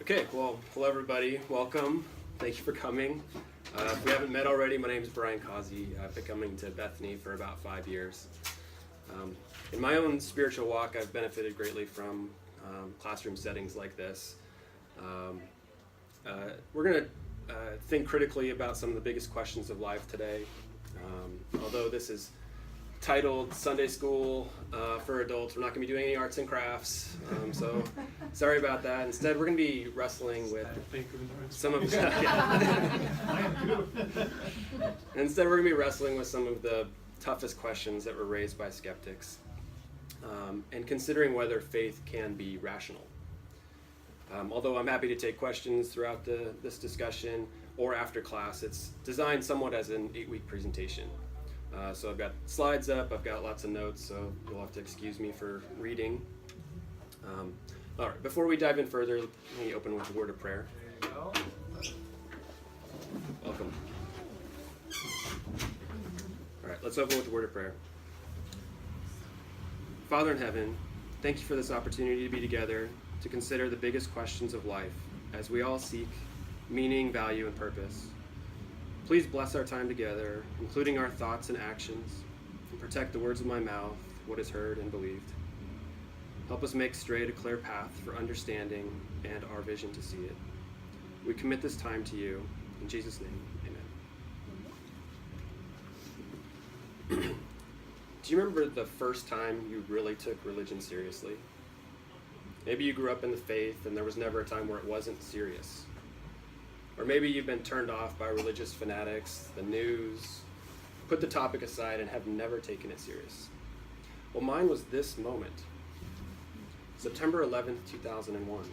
Okay, well, hello everybody. Welcome. Thank you for coming. If we haven't met already, my name is Brian Causey. I've been coming to Bethany for about 5 years. In my own spiritual walk, I've benefited greatly from classroom settings like this. We're going to think critically about some of the biggest questions of life today. Although this is titled Sunday School for Adults, we're not going to be doing any arts and crafts, so sorry about that. Instead, we're going to be wrestling with some of Instead, we're going to be wrestling with some of the toughest questions that were raised by skeptics, and considering whether faith can be rational. Although I'm happy to take questions throughout this discussion or after class, it's designed somewhat as an 8-week presentation. So I've got slides up, I've got lots of notes, so you'll have to excuse me for reading. All right, before we dive in further, let me open with a word of prayer. There you go. Welcome. All right, let's open with a word of prayer. Father in heaven, thank you for this opportunity to be together to consider the biggest questions of life as we all seek meaning, value, and purpose. Please bless our time together, including our thoughts and actions, and protect the words of my mouth, what is heard and believed. Help us make straight a clear path for understanding and our vision to see it. We commit this time to you. In Jesus' name, amen. Do you remember the first time you really took religion seriously? Maybe you grew up in the faith and there was never a time where it wasn't serious. Or maybe you've been turned off by religious fanatics, the news, put the topic aside and have never taken it serious. Well, mine was this moment. September 11th, 2001.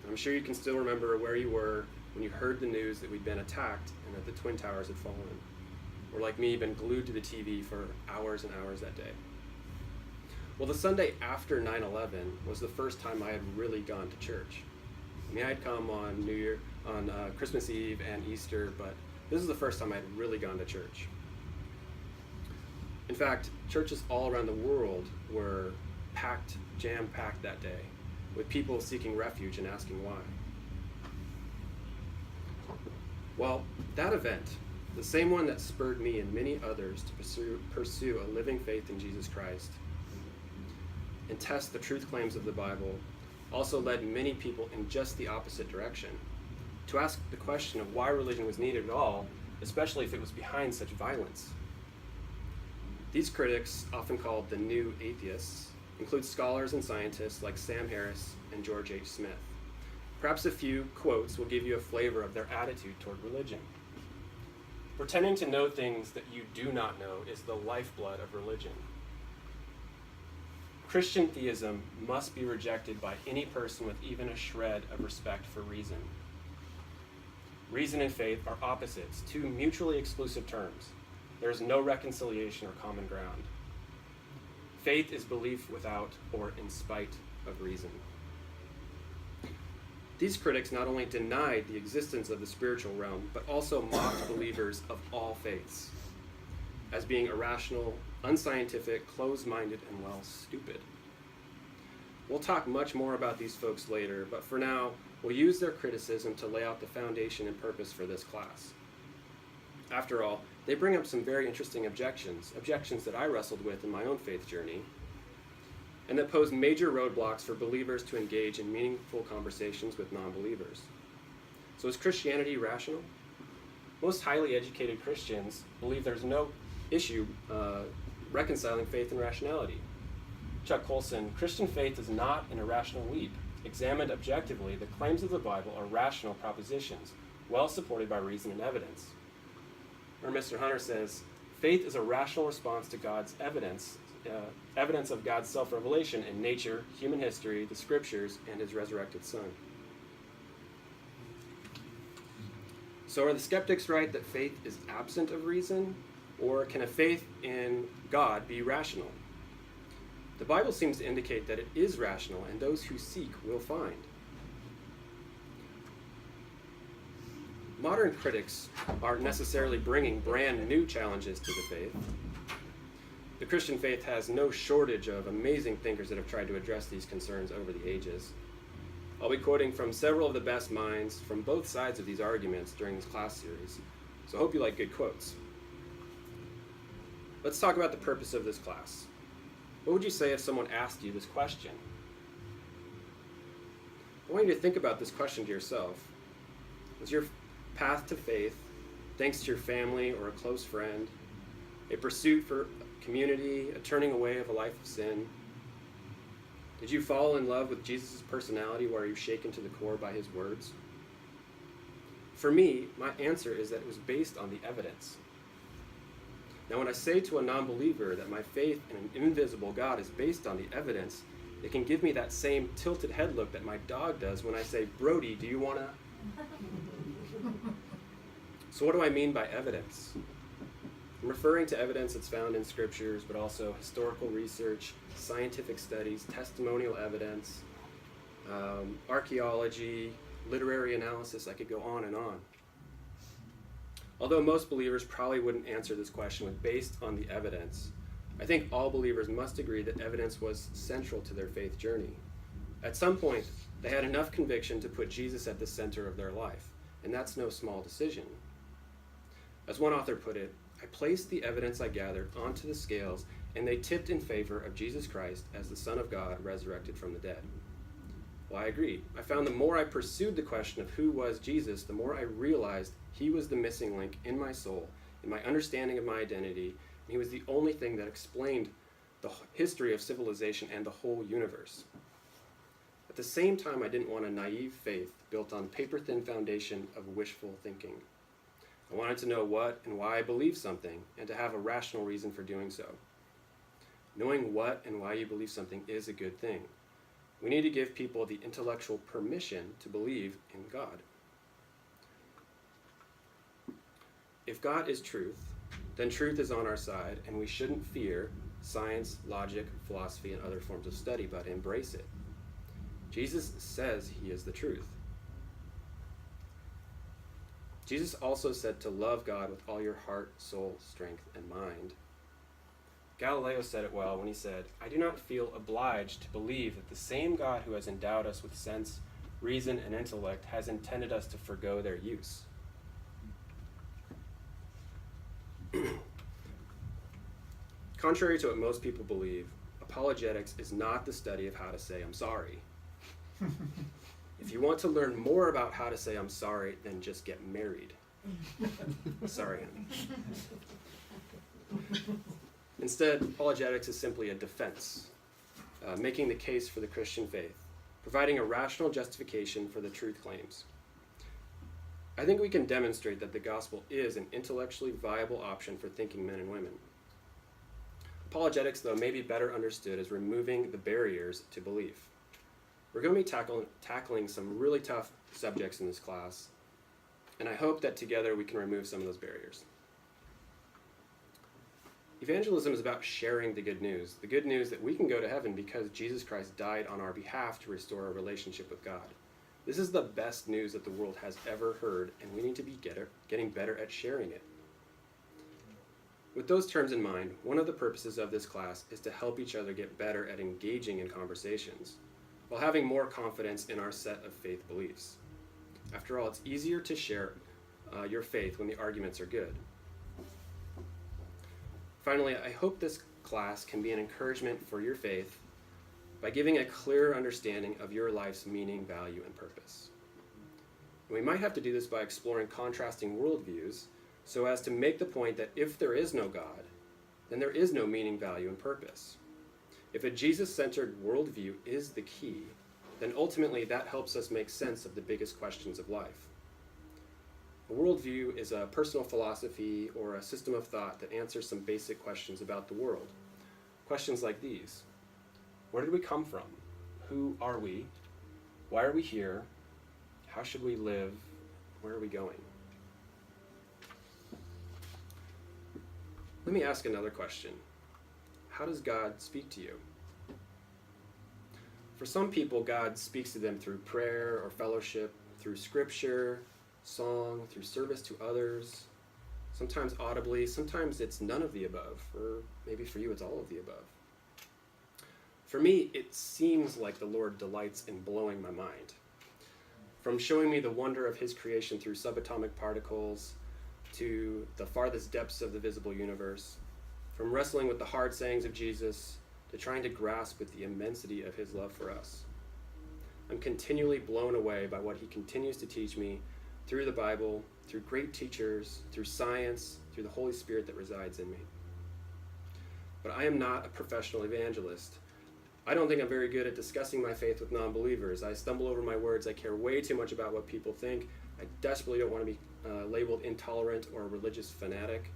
I'm sure you can still remember where you were when you heard the news that we'd been attacked and that the Twin Towers had fallen. Or like me, been glued to the TV for hours and hours that day. Well, the Sunday after 9/11 was the first time I had really gone to church. I mean, I'd come on Christmas Eve and Easter, but this is the first time I'd really gone to church. In fact, churches all around the world were packed, jam-packed that day, with people seeking refuge and asking why. Well, that event, the same one that spurred me and many others to pursue a living faith in Jesus Christ and test the truth claims of the Bible, also led many people in just the opposite direction, to ask the question of why religion was needed at all, especially if it was behind such violence. These critics, often called the new atheists, include scholars and scientists like Sam Harris and George H. Smith. Perhaps a few quotes will give you a flavor of their attitude toward religion. Pretending to know things that you do not know is the lifeblood of religion. Christian theism must be rejected by any person with even a shred of respect for reason. Reason and faith are opposites, two mutually exclusive terms. There is no reconciliation or common ground. Faith is belief without or in spite of reason. These critics not only denied the existence of the spiritual realm, but also mocked believers of all faiths as being irrational, unscientific, closed-minded, and, well, stupid. We'll talk much more about these folks later, but for now, we'll use their criticism to lay out the foundation and purpose for this class. After all, they bring up some very interesting objections that I wrestled with in my own faith journey, and that pose major roadblocks for believers to engage in meaningful conversations with non-believers. So is Christianity rational? Most highly educated Christians believe there's no issue reconciling faith and rationality. Chuck Colson, Christian faith is not an irrational leap. Examined objectively, the claims of the Bible are rational propositions, well supported by reason and evidence. Or Mr. Hunter says, faith is a rational response to God's evidence of God's self-revelation in nature, human history, the scriptures, and his resurrected Son. So are the skeptics right that faith is absent of reason? Or can a faith in God be rational? The Bible seems to indicate that it is rational, and those who seek will find. Modern critics aren't necessarily bringing brand new challenges to the faith. The Christian faith has no shortage of amazing thinkers that have tried to address these concerns over the ages. I'll be quoting from several of the best minds from both sides of these arguments during this class series, so I hope you like good quotes. Let's talk about the purpose of this class. What would you say if someone asked you this question? I want you to think about this question to yourself. Was your path to faith, thanks to your family or a close friend, a pursuit for community, a turning away of a life of sin? Did you fall in love with Jesus' personality, or are you shaken to the core by his words? For me, my answer is that it was based on the evidence. Now, when I say to a non-believer that my faith in an invisible God is based on the evidence, it can give me that same tilted head look that my dog does when I say, "Brody, do you want to?" So what do I mean by evidence? I'm referring to evidence that's found in scriptures, but also historical research, scientific studies, testimonial evidence, archaeology, literary analysis. I could go on and on. Although most believers probably wouldn't answer this question with based on the evidence, I think all believers must agree that evidence was central to their faith journey. At some point, they had enough conviction to put Jesus at the center of their life, and that's no small decision. As one author put it, I placed the evidence I gathered onto the scales, and they tipped in favor of Jesus Christ as the Son of God resurrected from the dead. Well, I agree. I found the more I pursued the question of who was Jesus, the more I realized he was the missing link in my soul, in my understanding of my identity, and he was the only thing that explained the history of civilization and the whole universe. At the same time, I didn't want a naive faith built on paper-thin foundation of wishful thinking. I wanted to know what and why I believe something, and to have a rational reason for doing so. Knowing what and why you believe something is a good thing. We need to give people the intellectual permission to believe in God. If God is truth, then truth is on our side, and we shouldn't fear science, logic, philosophy, and other forms of study, but embrace it. Jesus says he is the truth. Jesus also said to love God with all your heart, soul, strength, and mind. Galileo said it well when he said, "I do not feel obliged to believe that the same God who has endowed us with sense, reason, and intellect has intended us to forgo their use." Contrary to what most people believe, apologetics is not the study of how to say "I'm sorry." If you want to learn more about how to say "I'm sorry," then just get married. Sorry, honey. Instead, apologetics is simply a defense, making the case for the Christian faith, providing a rational justification for the truth claims. I think we can demonstrate that the gospel is an intellectually viable option for thinking men and women. Apologetics, though, may be better understood as removing the barriers to belief. We're going to be tackling some really tough subjects in this class, and I hope that together we can remove some of those barriers. Evangelism is about sharing the good news that we can go to heaven because Jesus Christ died on our behalf to restore our relationship with God. This is the best news that the world has ever heard, and we need to be getting better at sharing it. With those terms in mind, one of the purposes of this class is to help each other get better at engaging in conversations, while having more confidence in our set of faith beliefs. After all, it's easier to share your faith when the arguments are good. Finally, I hope this class can be an encouragement for your faith by giving a clearer understanding of your life's meaning, value, and purpose. And we might have to do this by exploring contrasting worldviews so as to make the point that if there is no God, then there is no meaning, value, and purpose. If a Jesus-centered worldview is the key, then ultimately that helps us make sense of the biggest questions of life. A worldview is a personal philosophy or a system of thought that answers some basic questions about the world. Questions like these: where did we come from? Who are we? Why are we here? How should we live? Where are we going? Let me ask another question. How does God speak to you? For some people, God speaks to them through prayer or fellowship, through scripture, song, through service to others, sometimes audibly, sometimes it's none of the above, or maybe for you it's all of the above. For me, it seems like the Lord delights in blowing my mind. From showing me the wonder of his creation through subatomic particles to the farthest depths of the visible universe, from wrestling with the hard sayings of Jesus to trying to grasp with the immensity of his love for us. I'm continually blown away by what he continues to teach me through the Bible, through great teachers, through science, through the Holy Spirit that resides in me. But I am not a professional evangelist. I don't think I'm very good at discussing my faith with non-believers. I stumble over my words. I care way too much about what people think. I desperately don't want to be labeled intolerant or a religious fanatic.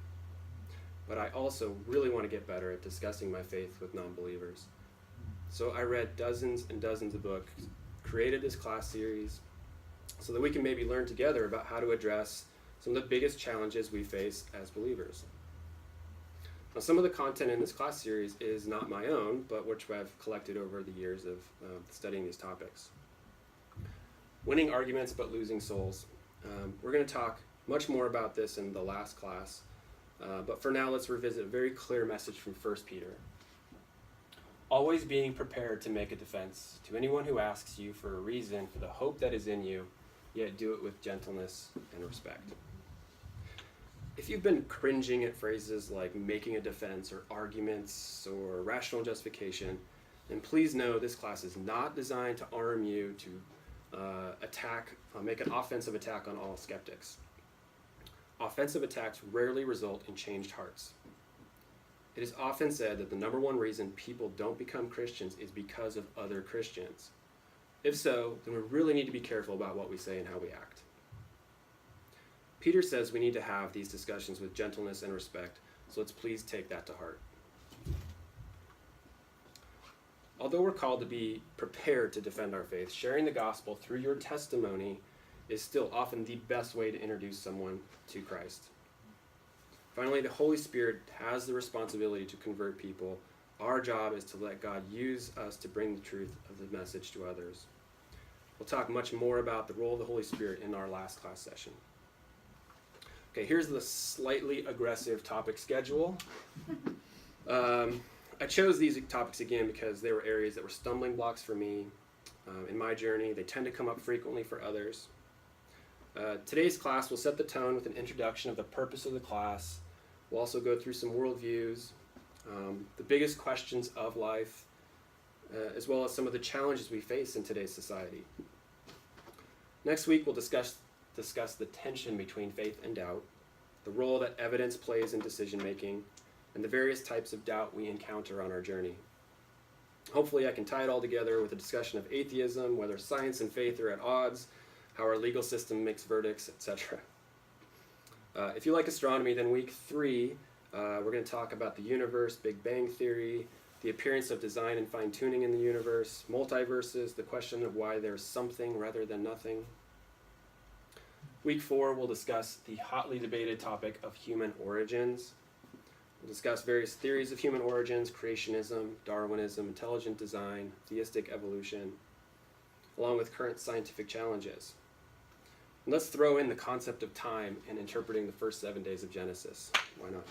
But I also really want to get better at discussing my faith with non-believers. So I read dozens and dozens of books, created this class series, so that we can maybe learn together about how to address some of the biggest challenges we face as believers. Now, some of the content in this class series is not my own, but which I've collected over the years of studying these topics. Winning arguments but losing souls. We're going to talk much more about this in the last class, but for now let's revisit a very clear message from 1 Peter. Always being prepared to make a defense to anyone who asks you for a reason for the hope that is in you, yet do it with gentleness and respect. If you've been cringing at phrases like making a defense or arguments or rational justification, then please know this class is not designed to arm you to make an offensive attack on all skeptics. Offensive attacks rarely result in changed hearts. It is often said that the number one reason people don't become Christians is because of other Christians. If so, then we really need to be careful about what we say and how we act. Peter says we need to have these discussions with gentleness and respect, so let's please take that to heart. Although we're called to be prepared to defend our faith, sharing the gospel through your testimony is still often the best way to introduce someone to Christ. Finally, the Holy Spirit has the responsibility to convert people. Our job is to let God use us to bring the truth of the message to others. We'll talk much more about the role of the Holy Spirit in our last class session. Okay, here's the slightly aggressive topic schedule. I chose these topics again because they were areas that were stumbling blocks for me in my journey. They tend to come up frequently for others. Today's class will set the tone with an introduction of the purpose of the class. We'll also go through some worldviews, the biggest questions of life, as well as some of the challenges we face in today's society. Next week, we'll discuss the tension between faith and doubt, the role that evidence plays in decision-making, and the various types of doubt we encounter on our journey. Hopefully, I can tie it all together with a discussion of atheism, whether science and faith are at odds, how our legal system makes verdicts, etc. If you like astronomy, then week 3, we're going to talk about the universe, Big Bang Theory, the appearance of design and fine-tuning in the universe, multiverses, the question of why there's something rather than nothing. Week 4, we'll discuss the hotly debated topic of human origins. We'll discuss various theories of human origins, creationism, Darwinism, intelligent design, theistic evolution, along with current scientific challenges. And let's throw in the concept of time and interpreting the first 7 days of Genesis. Why not?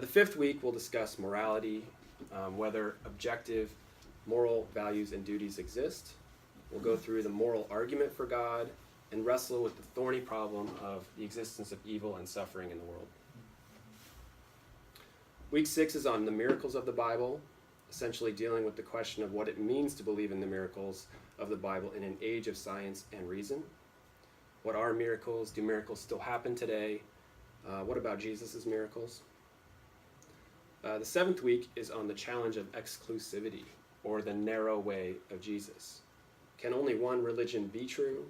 The 5th week, we'll discuss morality, whether objective moral values and duties exist. We'll go through the moral argument for God and wrestle with the thorny problem of the existence of evil and suffering in the world. Week 6 is on the miracles of the Bible, essentially dealing with the question of what it means to believe in the miracles of the Bible in an age of science and reason. What are miracles? Do miracles still happen today? What about Jesus' miracles? The 7th week is on the challenge of exclusivity, or the narrow way of Jesus. Can only one religion be true,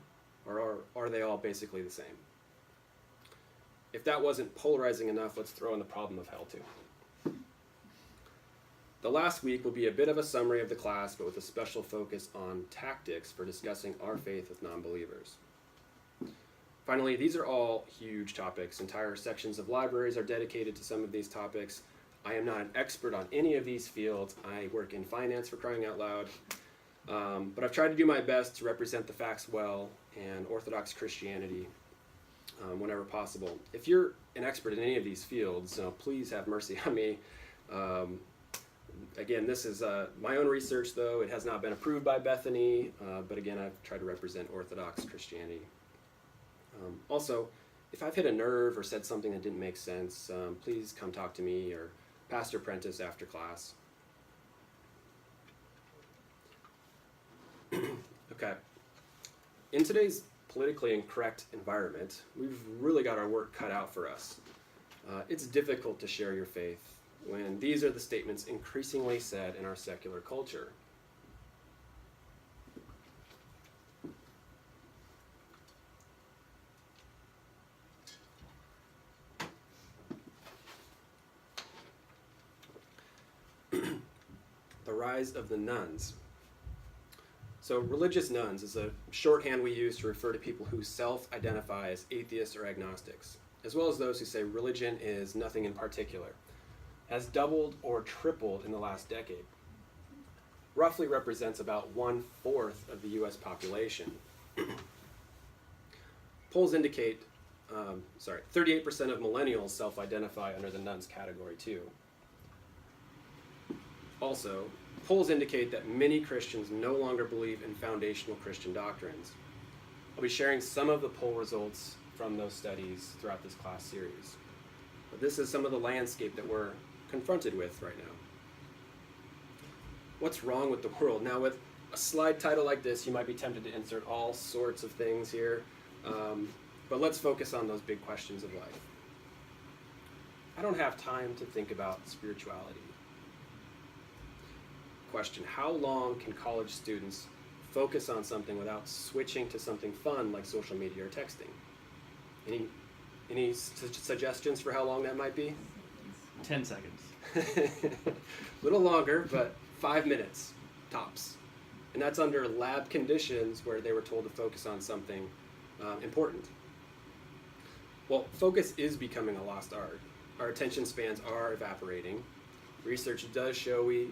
or are they all basically the same? If that wasn't polarizing enough, let's throw in the problem of hell too. The last week will be a bit of a summary of the class, but with a special focus on tactics for discussing our faith with non-believers. Finally, these are all huge topics. Entire sections of libraries are dedicated to some of these topics. I am not an expert on any of these fields. I work in finance, for crying out loud. But I've tried to do my best to represent the facts well and Orthodox Christianity whenever possible. If you're an expert in any of these fields, please have mercy on me. Again, this is my own research, though. It has not been approved by Bethany, but again, I've tried to represent Orthodox Christianity. Also, if I've hit a nerve or said something that didn't make sense, please come talk to me or Pastor Prentice after class. Okay. In today's politically incorrect environment, we've really got our work cut out for us. It's difficult to share your faith when these are the statements increasingly said in our secular culture. The rise of the nuns. So religious nuns is a shorthand we use to refer to people who self-identify as atheists or agnostics, as well as those who say religion is nothing in particular, has doubled or tripled in the last decade. Roughly represents about 1/4 of the US population. Polls indicate, 38% of millennials self-identify under the nuns category too. Also, polls indicate that many Christians no longer believe in foundational Christian doctrines. I'll be sharing some of the poll results from those studies throughout this class series. But this is some of the landscape that we're confronted with right now. What's wrong with the world? Now, with a slide title like this, you might be tempted to insert all sorts of things here, but let's focus on those big questions of life. I don't have time to think about spirituality. Question: how long can college students focus on something without switching to something fun like social media or texting? Any suggestions for how long that might be? 10 seconds. A little longer, but 5 minutes tops. And that's under lab conditions where they were told to focus on something important. Well, focus is becoming a lost art. Our attention spans are evaporating. Research does show we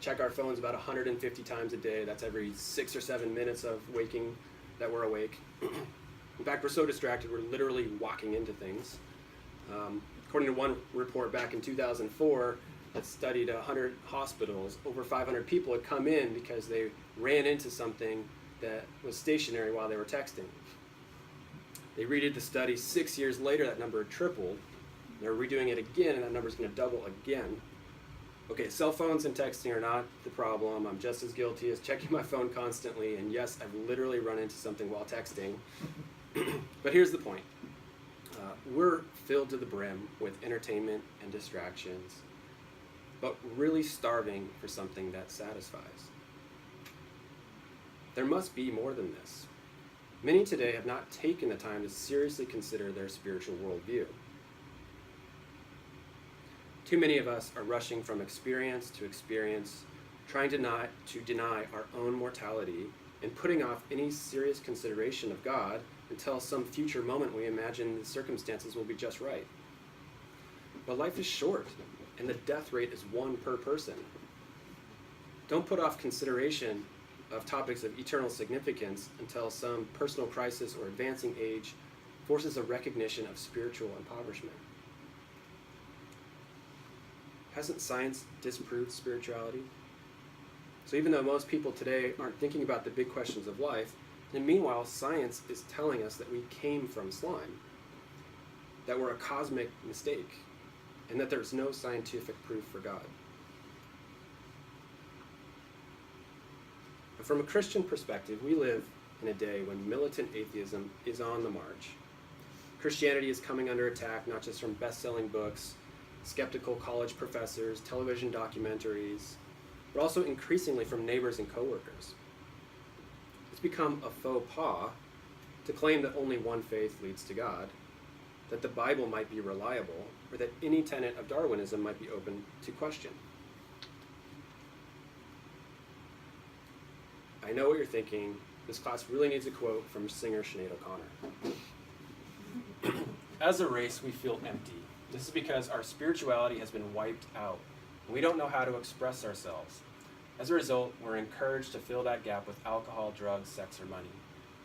check our phones about 150 times a day. That's every 6 or 7 minutes of waking that we're awake. In fact, we're so distracted, we're literally walking into things. According to one report back in 2004 that studied 100 hospitals, over 500 people had come in because they ran into something that was stationary while they were texting. They redid the study 6 years later, that number had tripled. They're redoing it again, and that number's going to double again. Okay, cell phones and texting are not the problem. I'm just as guilty as checking my phone constantly, and yes, I've literally run into something while texting. But here's the point. We're filled to the brim with entertainment and distractions, but really starving for something that satisfies. There must be more than this. Many today have not taken the time to seriously consider their spiritual worldview. Too many of us are rushing from experience to experience, trying to deny our own mortality and putting off any serious consideration of God until some future moment we imagine the circumstances will be just right. But life is short, and the death rate is 1 per person. Don't put off consideration of topics of eternal significance until some personal crisis or advancing age forces a recognition of spiritual impoverishment. Hasn't science disproved spirituality? So even though most people today aren't thinking about the big questions of life, and meanwhile science is telling us that we came from slime, that we're a cosmic mistake, and that there's no scientific proof for God. But from a Christian perspective, we live in a day when militant atheism is on the march. Christianity is coming under attack not just from best-selling books, skeptical college professors, television documentaries, but also increasingly from neighbors and coworkers. It's become a faux pas to claim that only one faith leads to God, that the Bible might be reliable, or that any tenet of Darwinism might be open to question. I know what you're thinking. This class really needs a quote from singer Sinead O'Connor. As a race, we feel empty. This is because our spirituality has been wiped out, and we don't know how to express ourselves. As a result, we're encouraged to fill that gap with alcohol, drugs, sex, or money.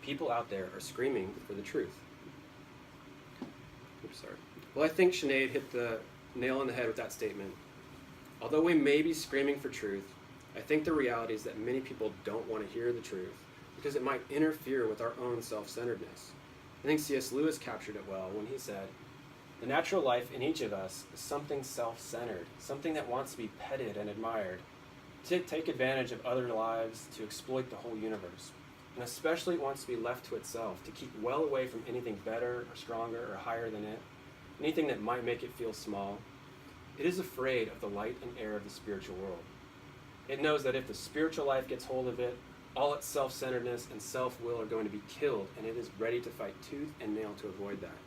People out there are screaming for the truth. Oops, sorry. Well, I think Sinead hit the nail on the head with that statement. Although we may be screaming for truth, I think the reality is that many people don't want to hear the truth because it might interfere with our own self-centeredness. I think C.S. Lewis captured it well when he said, "The natural life in each of us is something self-centered, something that wants to be petted and admired, to take advantage of other lives, to exploit the whole universe. And especially it wants to be left to itself, to keep well away from anything better or stronger or higher than it, anything that might make it feel small. It is afraid of the light and air of the spiritual world. It knows that if the spiritual life gets hold of it, all its self-centeredness and self-will are going to be killed, and it is ready to fight tooth and nail to avoid that."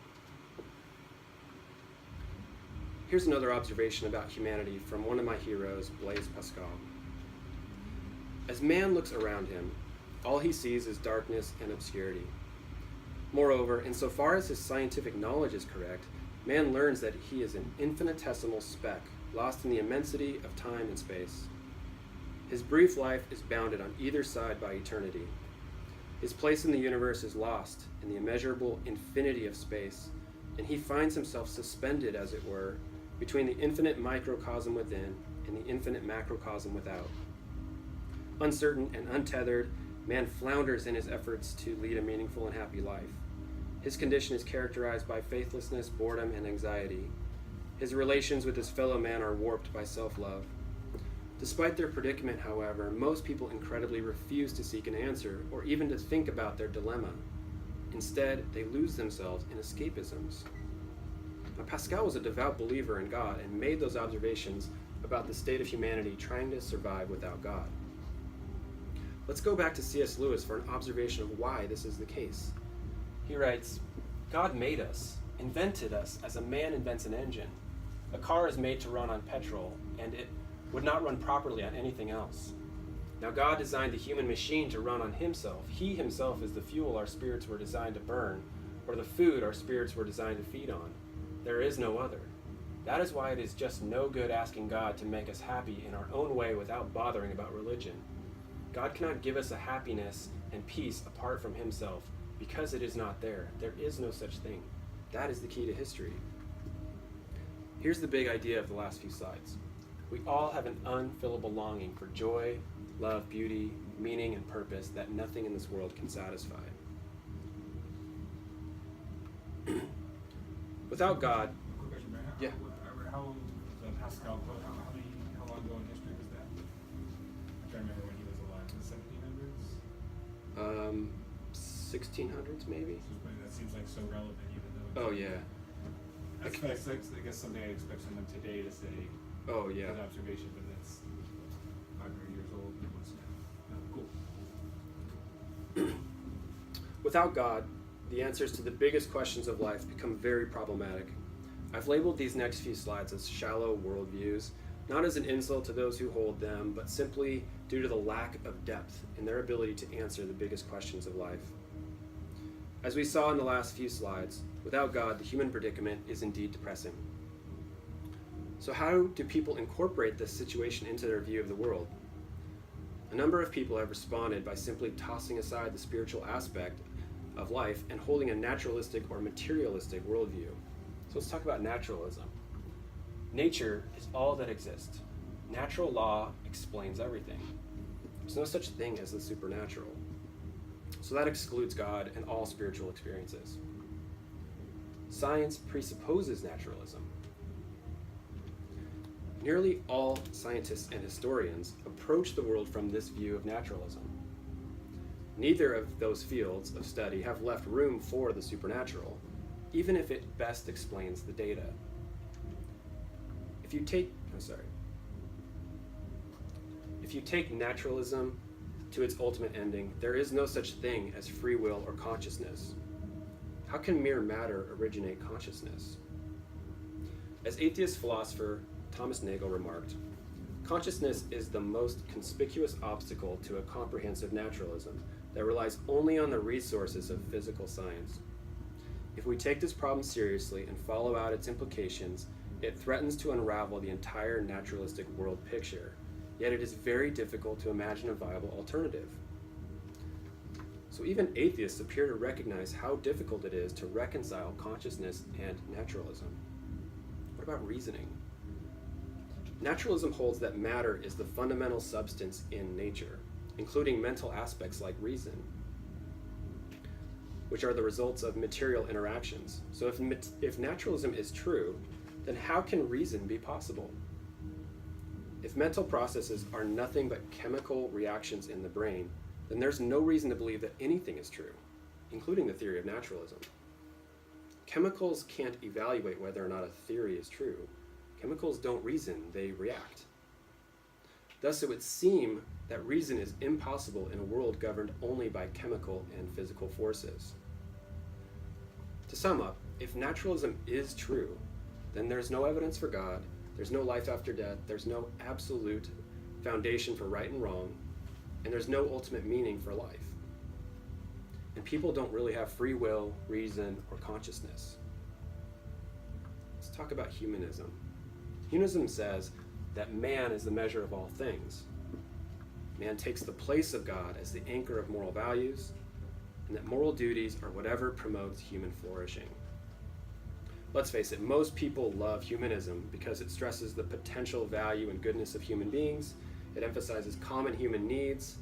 Here's another observation about humanity from one of my heroes, Blaise Pascal. As man looks around him, all he sees is darkness and obscurity. Moreover, insofar as his scientific knowledge is correct, man learns that he is an infinitesimal speck, lost in the immensity of time and space. His brief life is bounded on either side by eternity. His place in the universe is lost in the immeasurable infinity of space, and he finds himself suspended, as it were, between the infinite microcosm within and the infinite macrocosm without. Uncertain and untethered, man flounders in his efforts to lead a meaningful and happy life. His condition is characterized by faithlessness, boredom, and anxiety. His relations with his fellow man are warped by self-love. Despite their predicament, however, most people incredibly refuse to seek an answer or even to think about their dilemma. Instead, they lose themselves in escapisms. Now, Pascal was a devout believer in God and made those observations about the state of humanity trying to survive without God. Let's go back to C.S. Lewis for an observation of why this is the case. He writes, "God made us, invented us as a man invents an engine. A car is made to run on petrol, and it would not run properly on anything else. Now God designed the human machine to run on himself. He himself is the fuel our spirits were designed to burn, or the food our spirits were designed to feed on. There is no other. That is why it is just no good asking God to make us happy in our own way without bothering about religion. God cannot give us a happiness and peace apart from himself, because it is not there. There is no such thing. That is the key to history." Here's the big idea of the last few slides. We all have an unfillable longing for joy, love, beauty, meaning, and purpose that nothing in this world can satisfy. Without God, Quick question, Brian. Yeah. How the Pascal quote? How long ago in history was that? I'm trying to remember when he was alive. In the 1700s? 1600s maybe? That seems like so relevant, even though. Oh yeah. I guess something I expect someone today to say. Oh yeah. An observation, but that's 500 years old and what's now. Cool. Without God, the answers to the biggest questions of life become very problematic. I've labeled these next few slides as shallow worldviews, not as an insult to those who hold them, but simply due to the lack of depth in their ability to answer the biggest questions of life. As we saw in the last few slides, without God, the human predicament is indeed depressing. So how do people incorporate this situation into their view of the world? A number of people have responded by simply tossing aside the spiritual aspect of life and holding a naturalistic or materialistic worldview. So let's talk about naturalism. Nature is all that exists. Natural law explains everything. There's no such thing as the supernatural. So that excludes God and all spiritual experiences. Science presupposes naturalism. Nearly all scientists and historians approach the world from this view of naturalism. Neither of those fields of study have left room for the supernatural, even if it best explains the data. If you take naturalism to its ultimate ending, there is no such thing as free will or consciousness. How can mere matter originate consciousness? As atheist philosopher Thomas Nagel remarked, consciousness is the most conspicuous obstacle to a comprehensive naturalism that relies only on the resources of physical science. If we take this problem seriously and follow out its implications, it threatens to unravel the entire naturalistic world picture, yet it is very difficult to imagine a viable alternative. So even atheists appear to recognize how difficult it is to reconcile consciousness and naturalism. What about reasoning? Naturalism holds that matter is the fundamental substance in nature, including mental aspects like reason, which are the results of material interactions. So if naturalism is true, then how can reason be possible? If mental processes are nothing but chemical reactions in the brain, then there's no reason to believe that anything is true, including the theory of naturalism. Chemicals can't evaluate whether or not a theory is true. Chemicals don't reason, they react. Thus, it would seem that reason is impossible in a world governed only by chemical and physical forces. To sum up, if naturalism is true, then there's no evidence for God, there's no life after death, there's no absolute foundation for right and wrong, and there's no ultimate meaning for life. And people don't really have free will, reason, or consciousness. Let's talk about humanism. Humanism says that man is the measure of all things. Man takes the place of God as the anchor of moral values, and that moral duties are whatever promotes human flourishing. Let's face it, most people love humanism because it stresses the potential value and goodness of human beings, it emphasizes common human needs,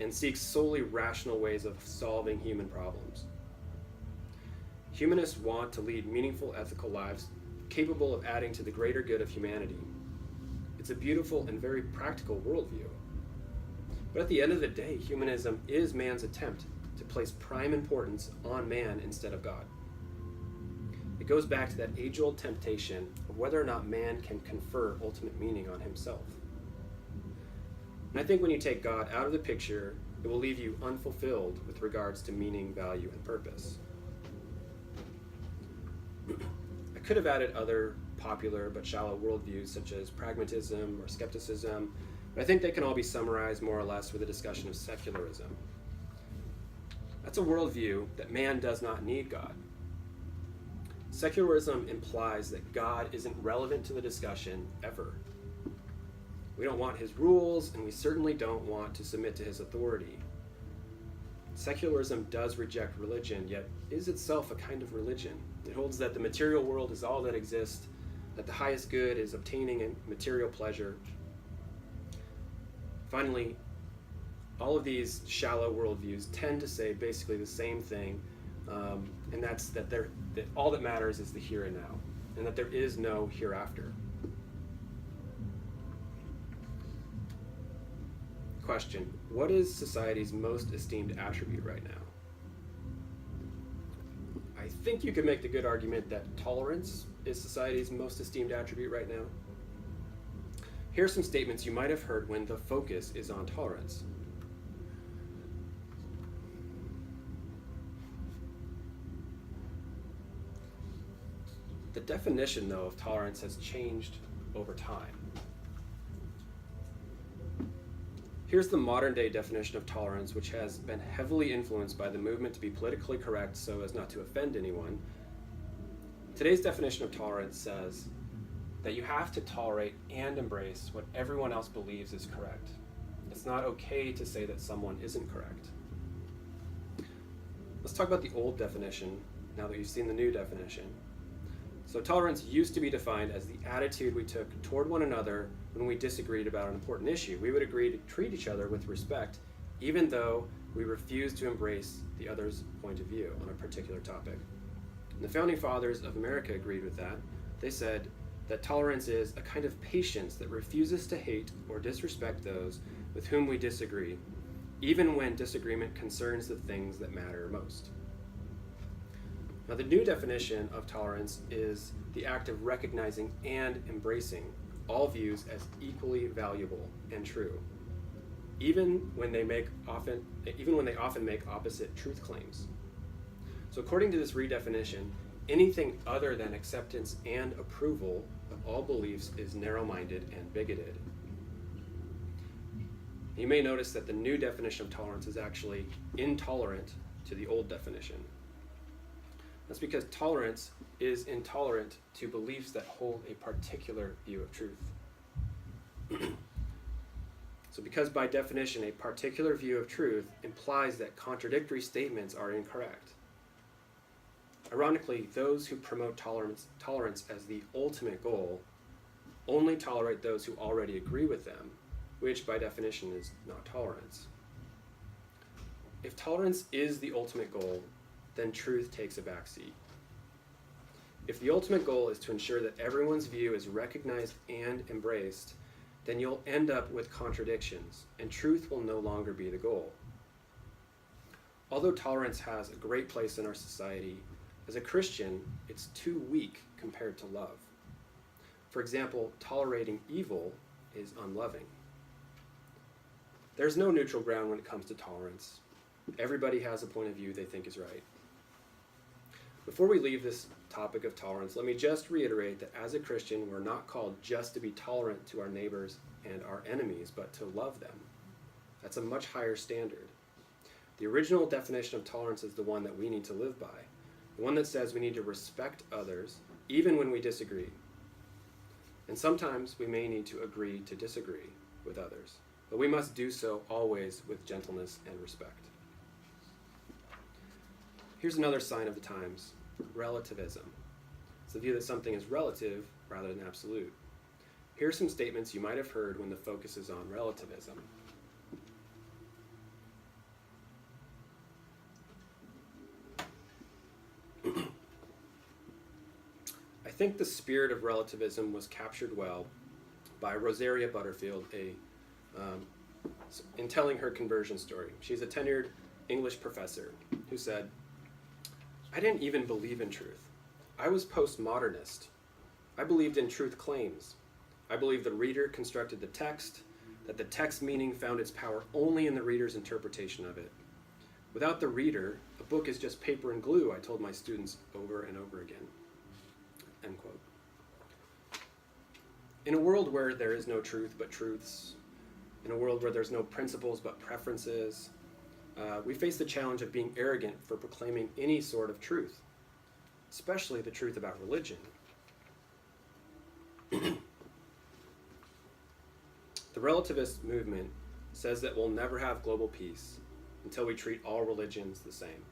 and seeks solely rational ways of solving human problems. Humanists want to lead meaningful ethical lives capable of adding to the greater good of humanity. It's a beautiful and very practical worldview. But at the end of the day, humanism is man's attempt to place prime importance on man instead of God. It goes back to that age-old temptation of whether or not man can confer ultimate meaning on himself. And I think when you take God out of the picture, it will leave you unfulfilled with regards to meaning, value, and purpose. I could have added other popular but shallow worldviews such as pragmatism or skepticism, but I think they can all be summarized more or less with a discussion of secularism. That's a worldview that man does not need God. Secularism implies that God isn't relevant to the discussion ever. We don't want his rules, and we certainly don't want to submit to his authority. Secularism does reject religion, yet is itself a kind of religion. It holds that the material world is all that exists, that the highest good is obtaining a material pleasure. Finally, all of these shallow worldviews tend to say basically the same thing, and that's that all that matters is the here and now, and that there is no hereafter. Question: what is society's most esteemed attribute right now? I think you could make the good argument that tolerance is society's most esteemed attribute right now. Here are some statements you might have heard when the focus is on tolerance. The definition, though, of tolerance has changed over time. Here's the modern-day definition of tolerance, which has been heavily influenced by the movement to be politically correct so as not to offend anyone. Today's definition of tolerance says that you have to tolerate and embrace what everyone else believes is correct. It's not okay to say that someone isn't correct. Let's talk about the old definition now that you've seen the new definition. So tolerance used to be defined as the attitude we took toward one another when we disagreed about an important issue. We would agree to treat each other with respect, even though we refused to embrace the other's point of view on a particular topic. And the founding fathers of America agreed with that. They said that tolerance is a kind of patience that refuses to hate or disrespect those with whom we disagree, even when disagreement concerns the things that matter most. Now, the new definition of tolerance is the act of recognizing and embracing all views as equally valuable and true, even when they often make opposite truth claims. So according to this redefinition, anything other than acceptance and approval of all beliefs is narrow-minded and bigoted. You may notice that the new definition of tolerance is actually intolerant to the old definition. That's because tolerance is intolerant to beliefs that hold a particular view of truth. So because by definition a particular view of truth implies that contradictory statements are incorrect. Ironically, those who promote tolerance as the ultimate goal only tolerate those who already agree with them, which by definition is not tolerance. If tolerance is the ultimate goal, then truth takes a backseat. If the ultimate goal is to ensure that everyone's view is recognized and embraced, then you'll end up with contradictions, and truth will no longer be the goal. Although tolerance has a great place in our society, as a Christian, it's too weak compared to love. For example, tolerating evil is unloving. There's no neutral ground when it comes to tolerance. Everybody has a point of view they think is right. Before we leave this topic of tolerance, let me just reiterate that as a Christian, we're not called just to be tolerant to our neighbors and our enemies, but to love them. That's a much higher standard. The original definition of tolerance is the one that we need to live by, the one that says we need to respect others, even when we disagree. And sometimes we may need to agree to disagree with others, but we must do so always with gentleness and respect. Here's another sign of the times: relativism. It's the view that something is relative rather than absolute. Here are some statements you might have heard when the focus is on relativism. I think the spirit of relativism was captured well by Rosaria Butterfield in telling her conversion story. She's a tenured English professor who said, "I didn't even believe in truth. I was postmodernist. I believed in truth claims. I believed the reader constructed the text, that the text meaning found its power only in the reader's interpretation of it. Without the reader, a book is just paper and glue, I told my students over and over again." End quote. In a world where there is no truth but truths, in a world where there's no principles but preferences, we face the challenge of being arrogant for proclaiming any sort of truth, especially the truth about religion. The relativist movement says that we'll never have global peace until we treat all religions the same,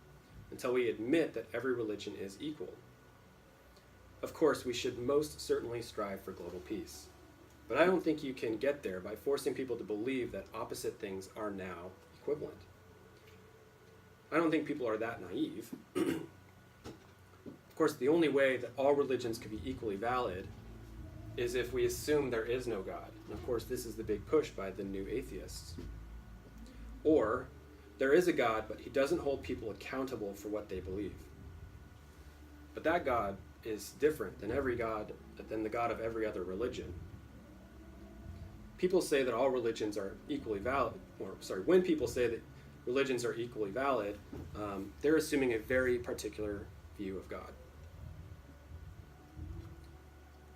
until we admit that every religion is equal. Of course, we should most certainly strive for global peace, but I don't think you can get there by forcing people to believe that opposite things are now equivalent. I don't think people are that naive. Of course, the only way that all religions could be equally valid is if we assume there is no God. And of course, this is the big push by the new atheists. Or, there is a God, but he doesn't hold people accountable for what they believe. But that God is different than the God of every other religion. People say that all religions are equally valid, when people say that religions are equally valid, they're assuming a very particular view of God.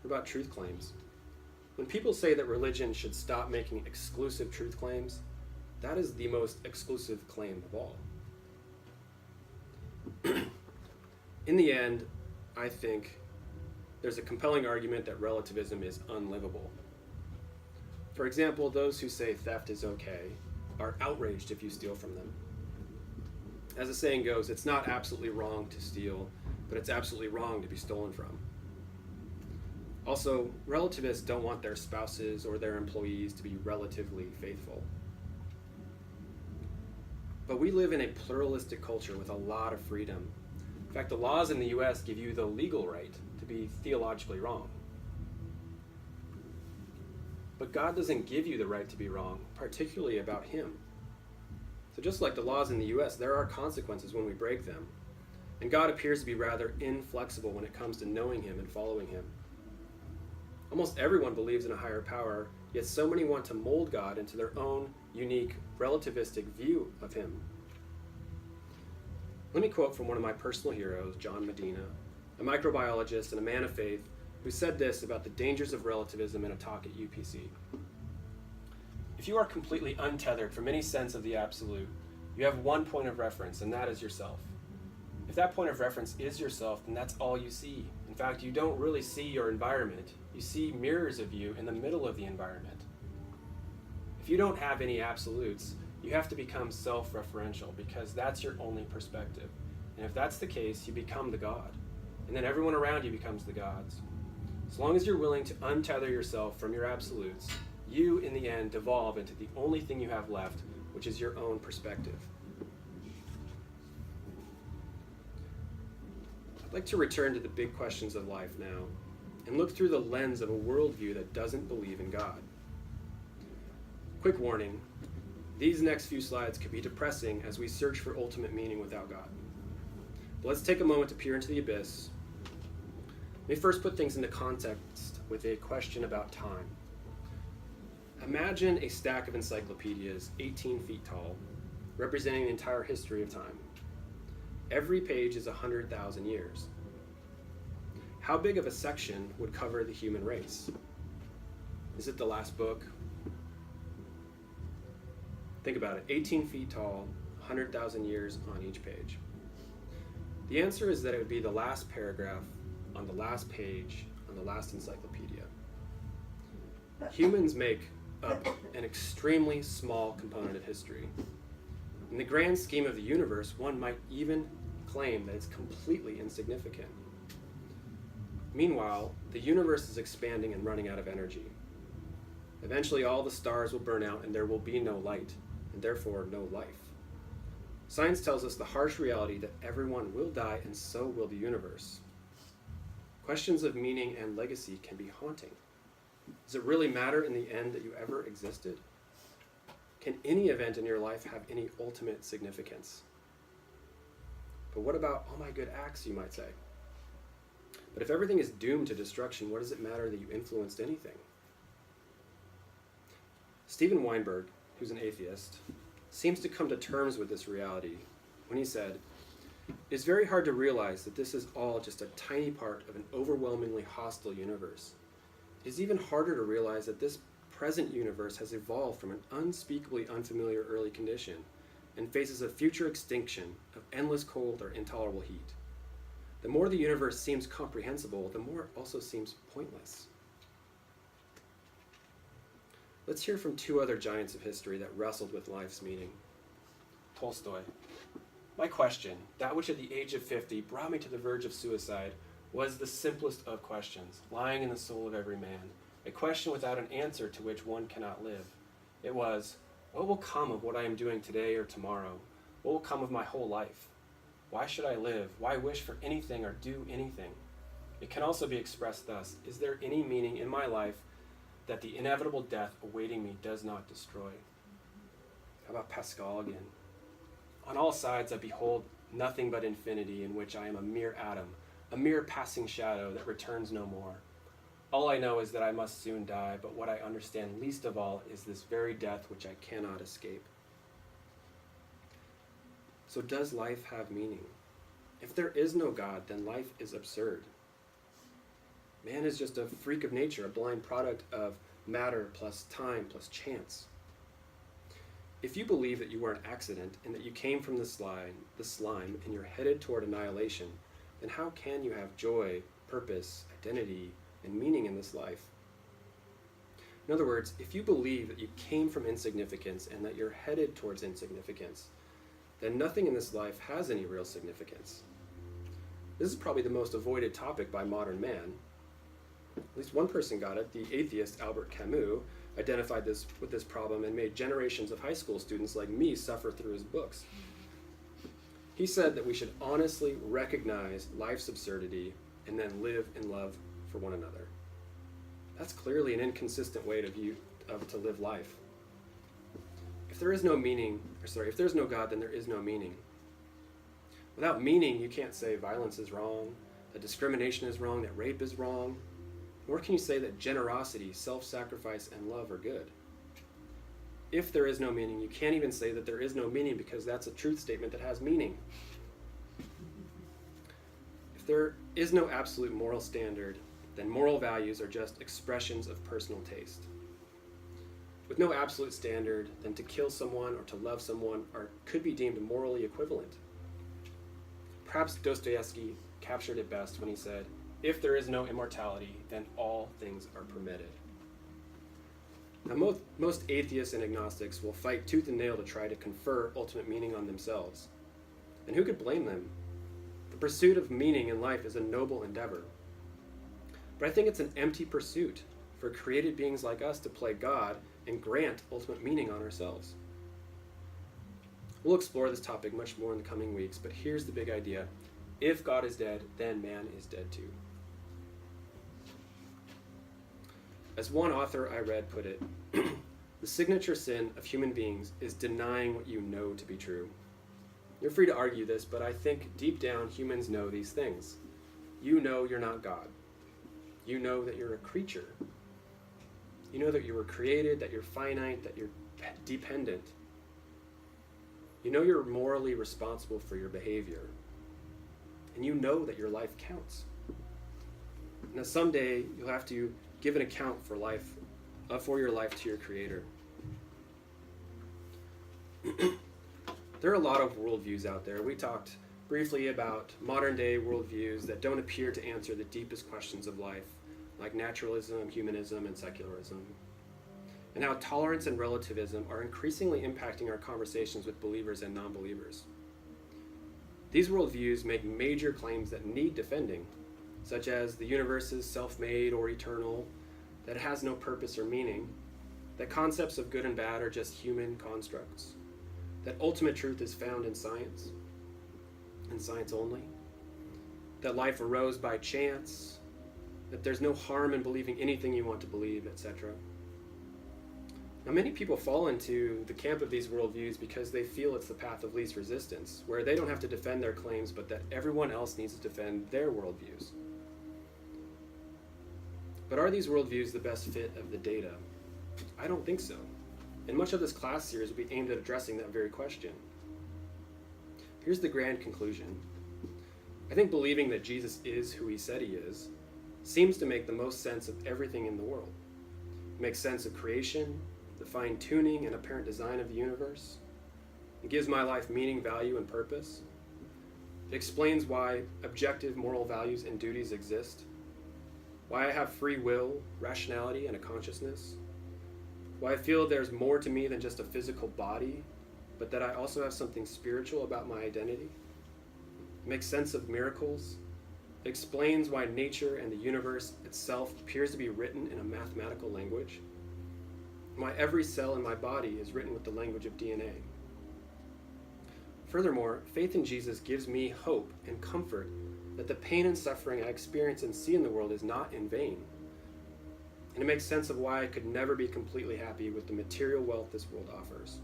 What about truth claims? When people say that religion should stop making exclusive truth claims, that is the most exclusive claim of all. In the end, I think there's a compelling argument that relativism is unlivable. For example, those who say theft is okay are outraged if you steal from them. As the saying goes, it's not absolutely wrong to steal, but it's absolutely wrong to be stolen from. Also, relativists don't want their spouses or their employees to be relatively faithful. But we live in a pluralistic culture with a lot of freedom. In fact, the laws in the US give you the legal right to be theologically wrong. But God doesn't give you the right to be wrong, particularly about him. So just like the laws in the US, there are consequences when we break them. And God appears to be rather inflexible when it comes to knowing him and following him. Almost everyone believes in a higher power, yet so many want to mold God into their own unique, relativistic view of him. Let me quote from one of my personal heroes, John Medina, a microbiologist and a man of faith, who said this about the dangers of relativism in a talk at UPC. If you are completely untethered from any sense of the absolute, you have one point of reference, and that is yourself. If that point of reference is yourself, then that's all you see. In fact, you don't really see your environment. You see mirrors of you in the middle of the environment. If you don't have any absolutes, you have to become self-referential because that's your only perspective. And if that's the case, you become the God. And then everyone around you becomes the gods. As long as you're willing to untether yourself from your absolutes, you, in the end, devolve into the only thing you have left, which is your own perspective. I'd like to return to the big questions of life now and look through the lens of a worldview that doesn't believe in God. Quick warning, these next few slides could be depressing as we search for ultimate meaning without God. But let's take a moment to peer into the abyss. Let me first put things into context with a question about time. Imagine a stack of encyclopedias 18 feet tall, representing the entire history of time. Every page is 100,000 years. How big of a section would cover the human race? Is it the last book? Think about it, 18 feet tall, 100,000 years on each page. The answer is that it would be the last paragraph on the last page on the last encyclopedia. Humans make up an extremely small component of history. In the grand scheme of the universe, one might even claim that it's completely insignificant. Meanwhile, the universe is expanding and running out of energy. Eventually, all the stars will burn out and there will be no light, and therefore no life. Science tells us the harsh reality that everyone will die and so will the universe. Questions of meaning and legacy can be haunting. Does it really matter in the end that you ever existed? Can any event in your life have any ultimate significance? But what about all my good acts, you might say? But if everything is doomed to destruction, what does it matter that you influenced anything? Steven Weinberg, who's an atheist, seems to come to terms with this reality when he said, "It's very hard to realize that this is all just a tiny part of an overwhelmingly hostile universe. It is even harder to realize that this present universe has evolved from an unspeakably unfamiliar early condition and faces a future extinction of endless cold or intolerable heat. The more the universe seems comprehensible, the more it also seems pointless." Let's hear from two other giants of history that wrestled with life's meaning. Tolstoy. "My question, that which at the age of 50 brought me to the verge of suicide, was the simplest of questions, lying in the soul of every man, a question without an answer to which one cannot live. It was, what will come of what I am doing today or tomorrow? What will come of my whole life? Why should I live? Why wish for anything or do anything? It can also be expressed thus, is there any meaning in my life that the inevitable death awaiting me does not destroy?" How about Pascal again? "On all sides I behold nothing but infinity in which I am a mere atom, a mere passing shadow that returns no more. All I know is that I must soon die, but what I understand least of all is this very death which I cannot escape." So does life have meaning? If there is no God, then life is absurd. Man is just a freak of nature, a blind product of matter plus time plus chance. If you believe that you were an accident and that you came from the slime and you're headed toward annihilation, then how can you have joy, purpose, identity, and meaning in this life? In other words, if you believe that you came from insignificance and that you're headed towards insignificance, then nothing in this life has any real significance. This is probably the most avoided topic by modern man. At least one person got it. The atheist Albert Camus identified with this problem and made generations of high school students like me suffer through his books. He said that we should honestly recognize life's absurdity and then live in love for one another. That's clearly an inconsistent way to live life. If there is no if there's no God, then there is no meaning. Without meaning, you can't say violence is wrong, that discrimination is wrong, that rape is wrong, nor can you say that generosity, self-sacrifice, and love are good. If there is no meaning, you can't even say that there is no meaning because that's a truth statement that has meaning. If there is no absolute moral standard, then moral values are just expressions of personal taste. With no absolute standard, then to kill someone or to love someone could be deemed morally equivalent. Perhaps Dostoevsky captured it best when he said, "If there is no immortality, then all things are permitted." Now, most atheists and agnostics will fight tooth and nail to try to confer ultimate meaning on themselves. And who could blame them? The pursuit of meaning in life is a noble endeavor. But I think it's an empty pursuit for created beings like us to play God and grant ultimate meaning on ourselves. We'll explore this topic much more in the coming weeks, but here's the big idea. If God is dead, then man is dead too. As one author I read put it, the signature sin of human beings is denying what you know to be true. You're free to argue this, but I think deep down humans know these things. You know you're not God. You know that you're a creature. You know that you were created, that you're finite, that you're dependent. You know you're morally responsible for your behavior. And you know that your life counts. Now someday you'll have to give an account for your life to your Creator. There are a lot of worldviews out there. We talked briefly about modern day worldviews that don't appear to answer the deepest questions of life, like naturalism, humanism, and secularism, and how tolerance and relativism are increasingly impacting our conversations with believers and non-believers. These worldviews make major claims that need defending, such as the universe is self-made or eternal, that it has no purpose or meaning, that concepts of good and bad are just human constructs, that ultimate truth is found in science, and science only, that life arose by chance, that there's no harm in believing anything you want to believe, etc. Now, many people fall into the camp of these worldviews because they feel it's the path of least resistance, where they don't have to defend their claims, but that everyone else needs to defend their worldviews. But are these worldviews the best fit of the data? I don't think so. And much of this class series will be aimed at addressing that very question. Here's the grand conclusion. I think believing that Jesus is who he said he is seems to make the most sense of everything in the world. It makes sense of creation, the fine-tuning and apparent design of the universe. It gives my life meaning, value, and purpose. It explains why objective moral values and duties exist, why I have free will, rationality, and a consciousness, why I feel there's more to me than just a physical body, but that I also have something spiritual about my identity. It makes sense of miracles. It explains why nature and the universe itself appears to be written in a mathematical language, and why every cell in my body is written with the language of DNA. Furthermore, faith in Jesus gives me hope and comfort that the pain and suffering I experience and see in the world is not in vain. And it makes sense of why I could never be completely happy with the material wealth this world offers.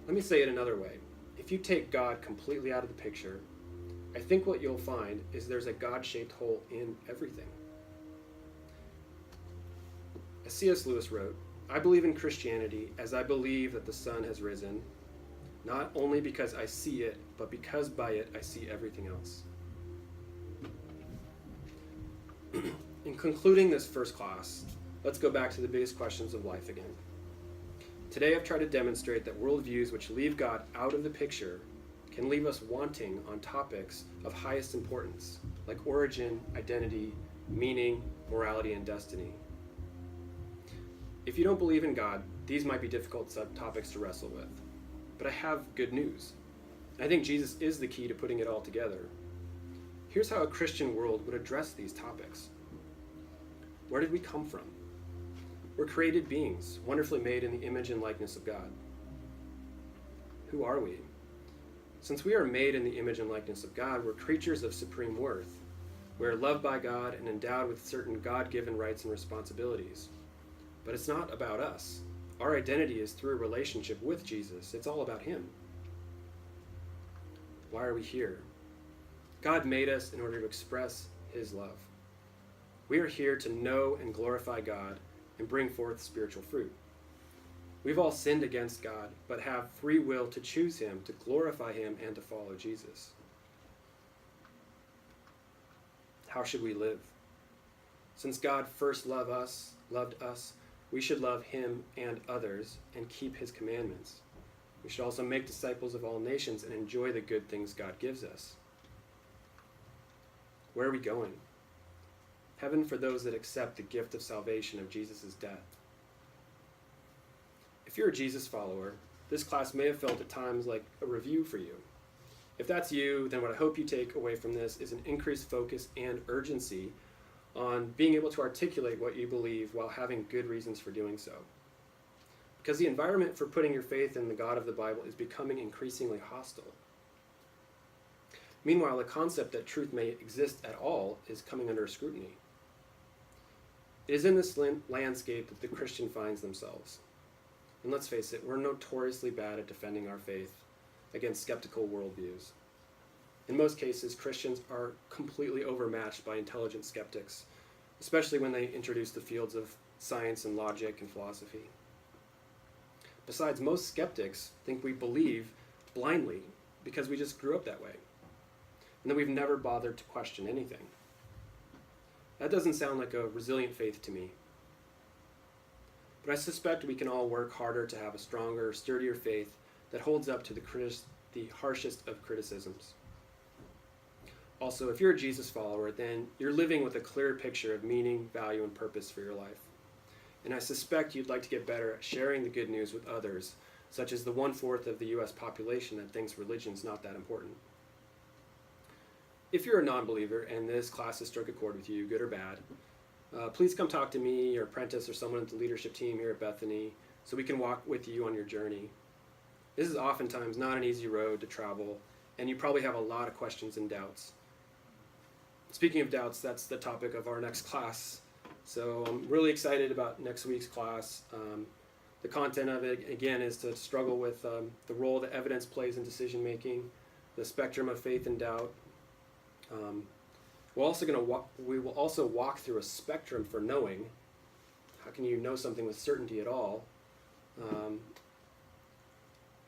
Let me say it another way. If you take God completely out of the picture, I think what you'll find is there's a God-shaped hole in everything. As C.S. Lewis wrote, I believe in Christianity as I believe that the sun has risen, not only because I see it, but because by it I see everything else. In concluding this first class, let's go back to the biggest questions of life again. Today I've tried to demonstrate that worldviews which leave God out of the picture can leave us wanting on topics of highest importance, like origin, identity, meaning, morality, and destiny. If you don't believe in God, these might be difficult topics to wrestle with. But I have good news. I think Jesus is the key to putting it all together. Here's how a Christian world would address these topics. Where did we come from? We're created beings, wonderfully made in the image and likeness of God. Who are we? Since we are made in the image and likeness of God, we're creatures of supreme worth. We are loved by God and endowed with certain God-given rights and responsibilities. But it's not about us. Our identity is through a relationship with Jesus. It's all about him. Why are we here? God made us in order to express his love. We are here to know and glorify God and bring forth spiritual fruit. We've all sinned against God, but have free will to choose him, to glorify him, and to follow Jesus. How should we live? Since God first loved us, we should love him and others and keep his commandments. We should also make disciples of all nations and enjoy the good things God gives us. Where are we going? Heaven for those that accept the gift of salvation of Jesus' death. If you're a Jesus follower, this class may have felt at times like a review for you. If that's you, then what I hope you take away from this is an increased focus and urgency on being able to articulate what you believe while having good reasons for doing so. Because the environment for putting your faith in the God of the Bible is becoming increasingly hostile. Meanwhile, the concept that truth may exist at all is coming under scrutiny. It is in this landscape that the Christian finds themselves. And let's face it, we're notoriously bad at defending our faith against skeptical worldviews. In most cases, Christians are completely overmatched by intelligent skeptics, especially when they introduce the fields of science and logic and philosophy. Besides, most skeptics think we believe blindly because we just grew up that way, and that we've never bothered to question anything. That doesn't sound like a resilient faith to me. But I suspect we can all work harder to have a stronger, sturdier faith that holds up to the harshest of criticisms. Also, if you're a Jesus follower, then you're living with a clear picture of meaning, value, and purpose for your life. And I suspect you'd like to get better at sharing the good news with others, such as the 1/4 of the US population that thinks religion's not that important. If you're a non-believer and this class has struck a chord with you, good or bad, please come talk to me or Prentice or someone at the leadership team here at Bethany so we can walk with you on your journey. This is oftentimes not an easy road to travel, and you probably have a lot of questions and doubts. Speaking of doubts, that's the topic of our next class. So I'm really excited about next week's class. The content of it, again, is to struggle with the role that evidence plays in decision making, the spectrum of faith and doubt. We will also walk through a spectrum for knowing. How can you know something with certainty at all?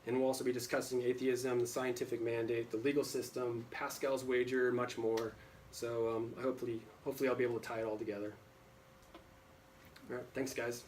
And we'll also be discussing atheism, the scientific mandate, the legal system, Pascal's wager, much more. So hopefully I'll be able to tie it all together. All right, thanks guys.